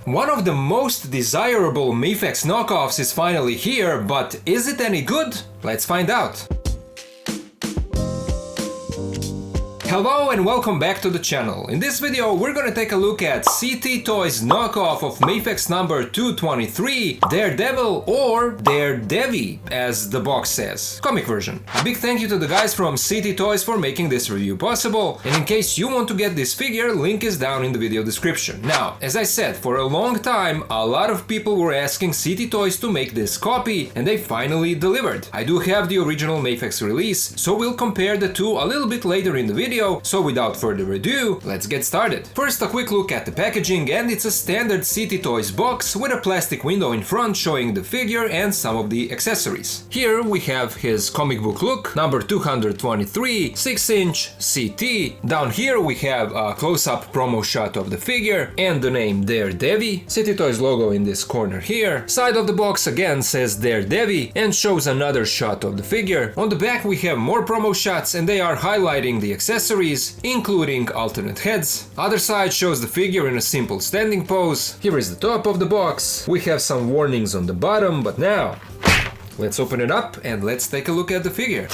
One of the most desirable Mafex knockoffs is finally here, but is it any good? Let's find out. Hello and welcome back to the channel. In this video we're gonna take a look at CT Toys knockoff of Mafex number 223, Daredevil or Daredevil as the box says, comic version. A big thank you to the guys from CT Toys for making this review possible, and in case you want to get this figure, link is down in the video description. Now, as I said, for a long time a lot of people were asking CT Toys to make this copy, and they finally delivered. I do have the original Mafex release, so we'll compare the two a little bit later in the video. So without further ado, let's get started. First, a quick look at the packaging, and it's a standard CT Toys box with a plastic window in front showing the figure and some of the accessories. Here we have his comic book look, number 223, 6-inch CT. Down here we have a close-up promo shot of the figure and the name Daredevil. CT Toys logo in this corner here. Side of the box again says Daredevil and shows another shot of the figure. On the back we have more promo shots, and they are highlighting the accessories, including alternate heads. Other side shows the figure in a simple standing pose. Here is the top of the box. We have some warnings on the bottom, but now let's open it up and let's take a look at the figure.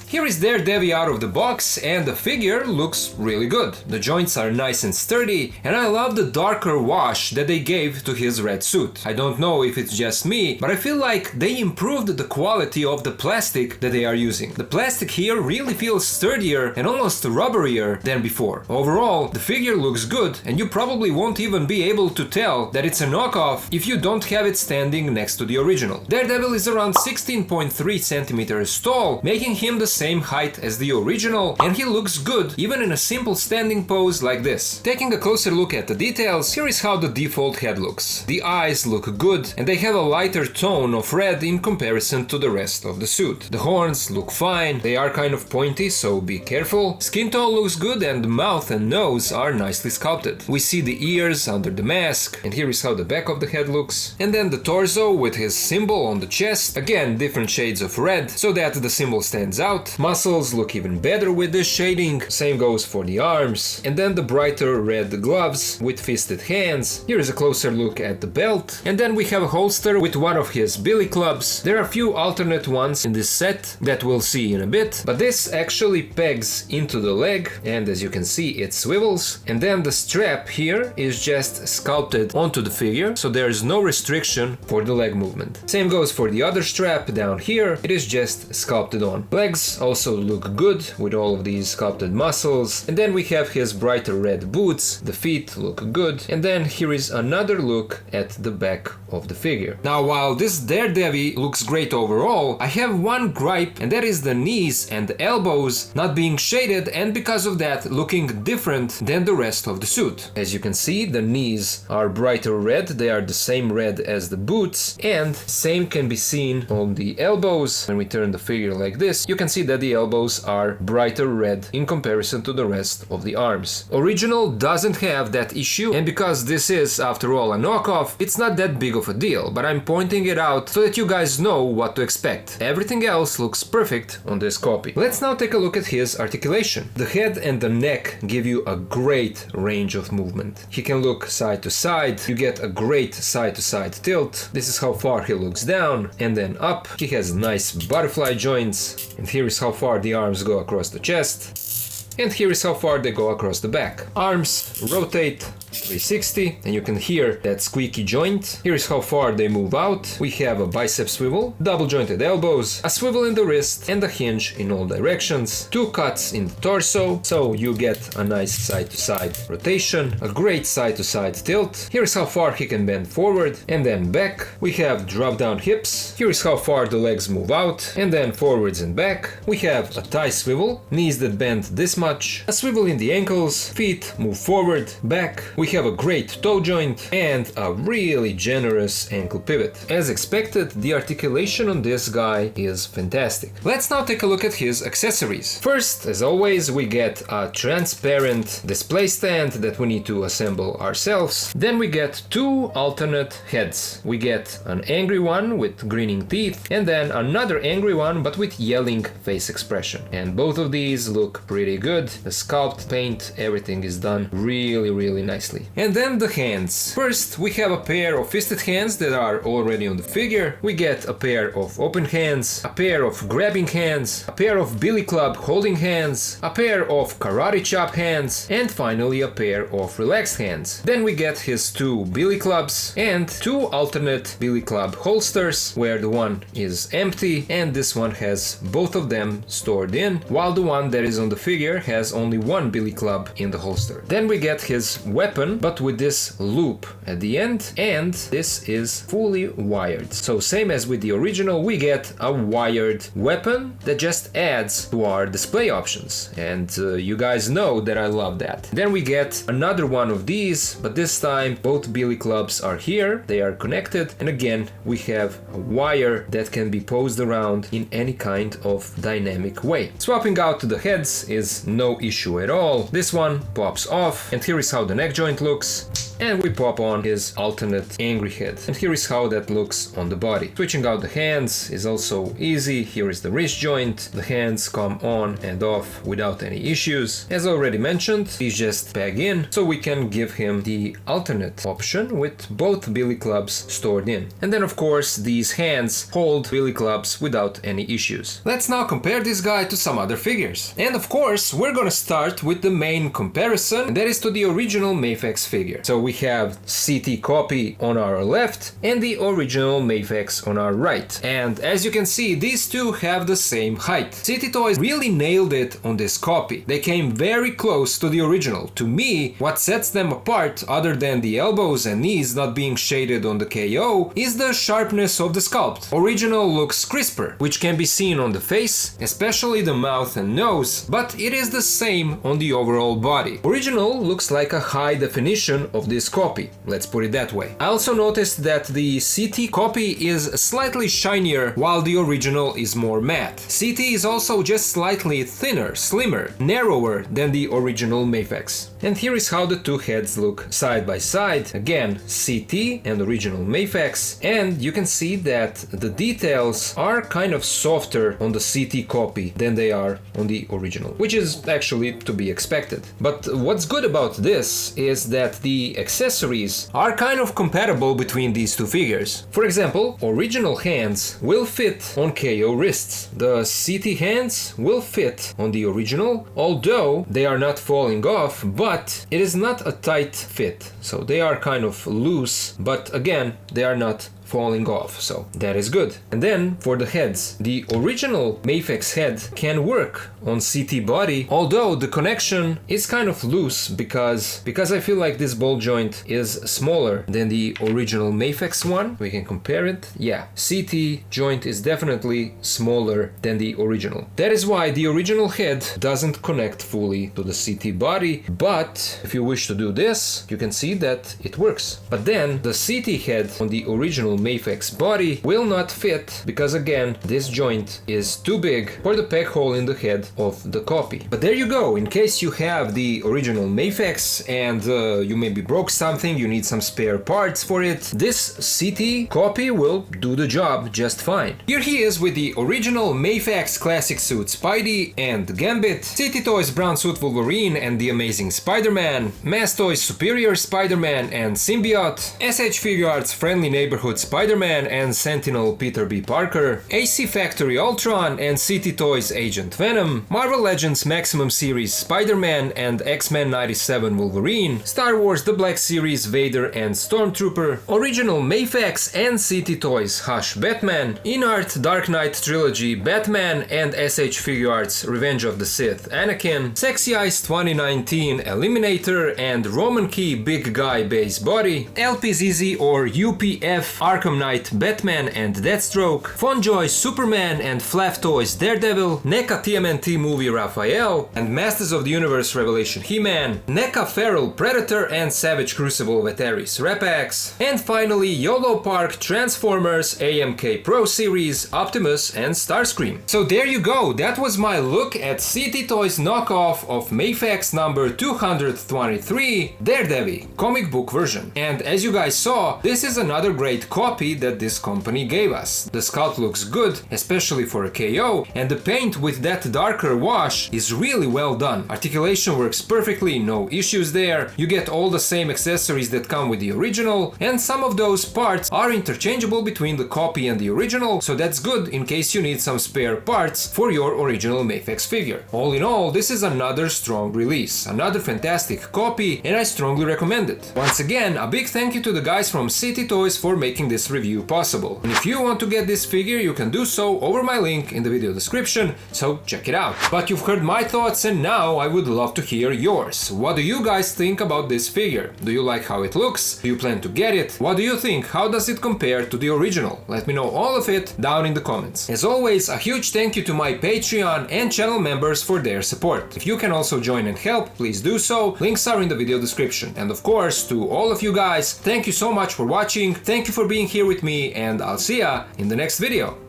Here is Daredevil out of the box, and the figure looks really good. The joints are nice and sturdy, and I love the darker wash that they gave to his red suit. I don't know if it's just me, but I feel like they improved the quality of the plastic that they are using. The plastic here really feels sturdier and almost rubberier than before. Overall, the figure looks good, and you probably won't even be able to tell that it's a knockoff if you don't have it standing next to the original. Daredevil is around 16.3 centimeters tall, making him the same height as the original, and he looks good even in a simple standing pose like this. Taking a closer look at the details, here is how the default head looks. The eyes look good, and they have a lighter tone of red in comparison to the rest of the suit. The horns look fine, they are kind of pointy, so be careful. Skin tone looks good, and the mouth and nose are nicely sculpted. We see the ears under the mask, and here is how the back of the head looks. And then the torso with his symbol on the chest, again different shades of red so that the symbol stands out. Muscles look even better with this shading, same goes for the arms, and then the brighter red gloves with fisted hands. Here is a closer look at the belt, and then we have a holster with one of his billy clubs. There are a few alternate ones in this set that we'll see in a bit, but this actually pegs into the leg, and as you can see it swivels, and then the strap here is just sculpted onto the figure, so there is no restriction for the leg movement. Same goes for the other strap down here, it is just sculpted on. Legs also look good with all of these sculpted muscles, and then we have his brighter red boots. The feet look good, and then here is another look at the back of the figure. Now, while this Daredevil looks great overall, I have one gripe, and that is the knees and the elbows not being shaded, and because of that looking different than the rest of the suit. As you can see, the knees are brighter red, they are the same red as the boots, and same can be seen on the elbows. When we turn the figure like this, you can see that the elbows are brighter red in comparison to the rest of the arms. Original doesn't have that issue, and because this is after all a knockoff, it's not that big of a deal, but I'm pointing it out so that you guys know what to expect. Everything else looks perfect on this copy. Let's now take a look at his articulation. The head and the neck give you a great range of movement. He can look side to side, you get a great side to side tilt. This is how far he looks down and then up. He has nice butterfly joints, and here is how far the arms go across the chest, and here is how far they go across the back. Arms rotate 360, and you can hear that squeaky joint. Here is how far they move out. We have a bicep swivel, double jointed elbows, a swivel in the wrist, and a hinge in all directions. Two cuts in the torso, so you get a nice side to side rotation, a great side to side tilt. Here is how far he can bend forward and then back. We have drop down hips. Here is how far the legs move out and then forwards and back. We have a thigh swivel, knees that bend this much, a swivel in the ankles, feet move forward, back. We have a great toe joint and a really generous ankle pivot. As expected, the articulation on this guy is fantastic. Let's now take a look at his accessories. First, as always, we get a transparent display stand that we need to assemble ourselves. Then we get two alternate heads. We get an angry one with grinning teeth and then another angry one but with yelling face expression. And both of these look pretty good. The sculpt, paint, everything is done really nicely. obviously. And then the hands. First, we have a pair of fisted hands that are already on the figure. We get a pair of open hands, a pair of grabbing hands, a pair of billy club holding hands, a pair of karate chop hands, and finally a pair of relaxed hands. Then we get his two billy clubs and two alternate billy club holsters, where the one is empty and this one has both of them stored in, while the one that is on the figure has only one billy club in the holster. Then we get his weapon, but with this loop at the end, and this is fully wired. So same as with the original, we get a wired weapon that just adds to our display options, and you guys know that I love that. Then we get another one of these, but this time both billy clubs are here, they are connected, and again we have a wire that can be posed around in any kind of dynamic way. Swapping out to the heads is no issue at all. This one pops off, and here is how the neck joint looks. And we pop on his alternate angry head. And here is how that looks on the body. Switching out the hands is also easy. Here is the wrist joint. The hands come on and off without any issues. As already mentioned, these just peg in, so we can give him the alternate option with both billy clubs stored in. And then of course these hands hold billy clubs without any issues. Let's now compare this guy to some other figures. And of course we're gonna start with the main comparison, and that is to the original Mafex figure. So we have CT copy on our left and the original Mafex on our right. And as you can see, these two have the same height. CT Toys really nailed it on this copy. They came very close to the original. To me, what sets them apart, other than the elbows and knees not being shaded on the KO, is the sharpness of the sculpt. Original looks crisper, which can be seen on the face, especially the mouth and nose, but it is the same on the overall body. Original looks like a high definition of this copy, let's put it that way. I also noticed that the CT copy is slightly shinier while the original is more matte. CT is also just slightly thinner, slimmer, narrower than the original Mafex. And here is how the two heads look side by side. Again, CT and original Mafex, and you can see that the details are kind of softer on the CT copy than they are on the original, which is actually to be expected. But what's good about this is that the accessories are kind of compatible between these two figures. For example, original hands will fit on KO wrists. The CT hands will fit on the original, although they are not falling off, but it is not a tight fit. So they are kind of loose, but again, they are not falling off, so that is good. And then for the heads, the original Mafex head can work on CT body, although the connection is kind of loose because I feel like this ball joint is smaller than the original Mafex one. We can compare it. Yeah, CT joint is definitely smaller than the original. That is why the original head doesn't connect fully to the CT body, but if you wish to do this, you can see that it works. But then the CT head on the original Mafex body will not fit because again, this joint is too big for the peg hole in the head of the copy. But there you go, in case you have the original Mafex and you maybe broke something, you need some spare parts for it, this CT copy will do the job just fine. Here he is with the original Mafex classic suit Spidey and Gambit, CT Toys brown suit Wolverine and the Amazing Spider-Man, Mass Toys Superior Spider-Man and Symbiote, SH Figure Arts Friendly Neighborhood Spider-Man and Sentinel Peter B. Parker, AC Factory Ultron and CT Toys Agent Venom, Marvel Legends Maximum Series Spider-Man and X-Men 97 Wolverine, Star Wars The Black Series Vader and Stormtrooper, Original Mafex and CT Toys Hush Batman, InArt Dark Knight Trilogy Batman and SH Figure Arts Revenge of the Sith Anakin, Sexy Eyes 2019 Eliminator and Roman Key Big Guy Base Body, LPZZ or UPF Arkham Knight Batman and Deathstroke, Fonjoy Superman and Flav Toys Daredevil, NECA TMNT Movie Raphael and Masters of the Universe Revelation He-Man, NECA Feral Predator and Savage Crucible Veteris Repax, and finally YOLO Park Transformers AMK Pro Series Optimus and Starscream. So there you go, that was my look at CT Toys knockoff of Mafex number 223 Daredevil comic book version. And as you guys saw, this is another great copy copy that this company gave us. The sculpt looks good, especially for a KO, and the paint with that darker wash is really well done. Articulation works perfectly, no issues there. You get all the same accessories that come with the original, and some of those parts are interchangeable between the copy and the original, so that's good in case you need some spare parts for your original Mafex figure. All in all, this is another strong release, another fantastic copy, and I strongly recommend it. Once again, a big thank you to the guys from City Toys for making this review possible. And if you want to get this figure, you can do so over my link in the video description, so check it out. But you've heard my thoughts, and now I would love to hear yours. What do you guys think about this figure? Do you like how it looks? Do you plan to get it? What do you think? How does it compare to the original? Let me know all of it down in the comments. As always, a huge thank you to my Patreon and channel members for their support. If you can also join and help, please do so. Links are in the video description. And of course, to all of you guys, thank you so much for watching. Thank you for being here with me, and I'll see ya in the next video.